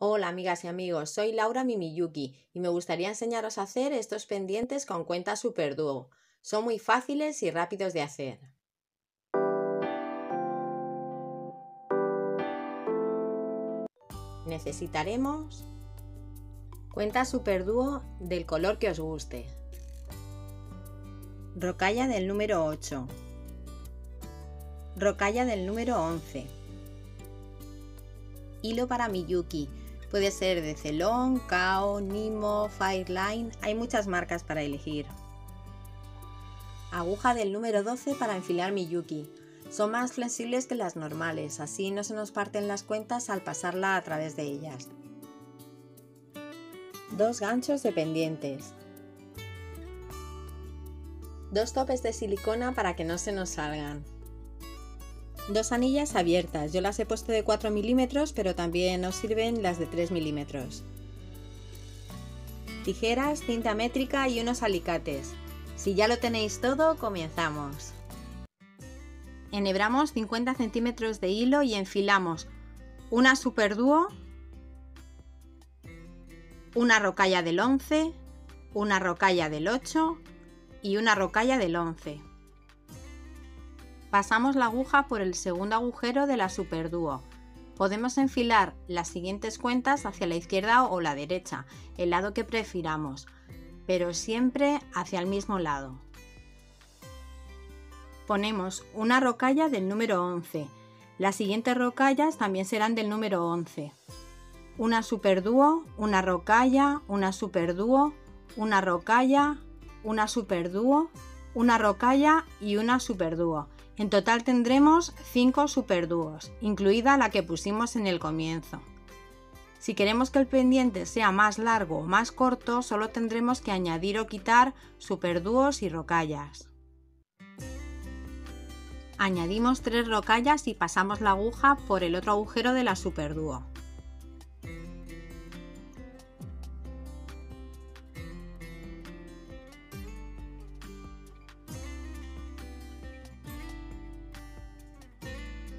Hola amigas y amigos, soy Laura Mimiyuki y me gustaría enseñaros a hacer estos pendientes con cuenta Superduo. Son muy fáciles y rápidos de hacer. Necesitaremos cuenta Superduo del color que os guste, rocalla del número 8, rocalla del número 11, hilo para Miyuki. Puede ser de Celon, Kao, Nimo, Fireline, hay muchas marcas para elegir. Aguja del número 12 para enfilar Miyuki. Son más flexibles que las normales, así no se nos parten las cuentas al pasarla a través de ellas. 2 ganchos de pendientes. 2 topes de silicona para que no se nos salgan. 2 anillas abiertas, yo las he puesto de 4 milímetros, pero también os sirven las de 3 milímetros. Tijeras, cinta métrica y unos alicates. Si ya lo tenéis todo, comenzamos. Enhebramos 50 centímetros de hilo y enfilamos una Superduo, una rocalla del 11, una rocalla del 8 y una rocalla del 11. Pasamos la aguja por el segundo agujero de la Superduo. Podemos enfilar las siguientes cuentas hacia la izquierda o la derecha, el lado que prefiramos, pero siempre hacia el mismo lado. Ponemos una rocalla del número 11. Las siguientes rocallas también serán del número 11. Una Superduo, una rocalla, una Superduo, una rocalla, una Superduo, una rocalla y una Superduo. En total tendremos 5 Superduos, incluida la que pusimos en el comienzo. Si queremos que el pendiente sea más largo o más corto, solo tendremos que añadir o quitar Superduos y rocallas. Añadimos 3 rocallas y pasamos la aguja por el otro agujero de la Superduo.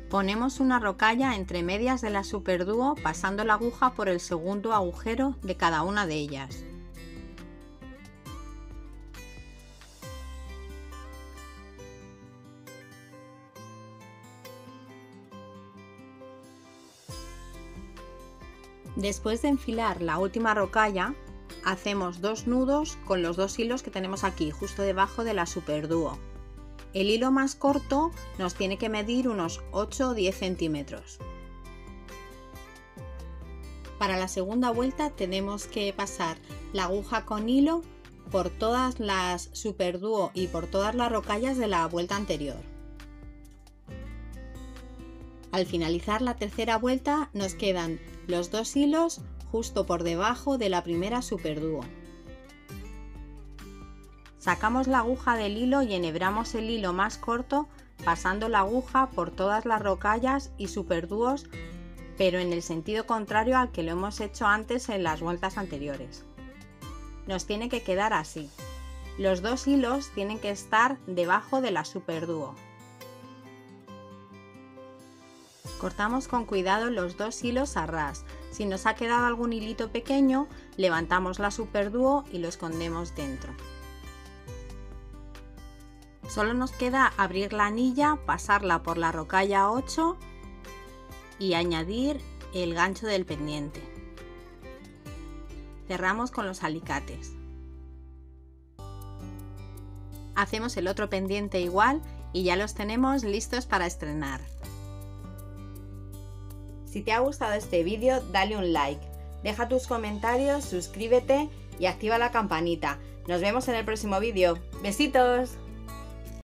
Ponemos una rocalla entre medias de la Superduo pasando la aguja por el segundo agujero de cada una de ellas. Después de enfilar la última rocalla, hacemos 2 nudos con los 2 hilos que tenemos aquí, justo debajo de la Superduo. El hilo más corto nos tiene que medir unos 8 o 10 centímetros. Para la segunda vuelta tenemos que pasar la aguja con hilo por todas las Superduo y por todas las rocallas de la vuelta anterior. Al finalizar la tercera vuelta nos quedan los 2 hilos justo por debajo de la primera Superduo. Sacamos la aguja del hilo y enhebramos el hilo más corto pasando la aguja por todas las rocallas y Superduos, pero en el sentido contrario al que lo hemos hecho antes en las vueltas anteriores. Nos tiene que quedar así. Los 2 hilos tienen que estar debajo de la Superduo. Cortamos con cuidado los 2 hilos a ras. Si nos ha quedado algún hilito pequeño, levantamos la Superduo y lo escondemos dentro. Solo nos queda abrir la anilla, pasarla por la rocalla 8 y añadir el gancho del pendiente. Cerramos con los alicates. Hacemos el otro pendiente igual y ya los tenemos listos para estrenar. Si te ha gustado este vídeo, dale un like, deja tus comentarios, suscríbete y activa la campanita. Nos vemos en el próximo vídeo. ¡Besitos!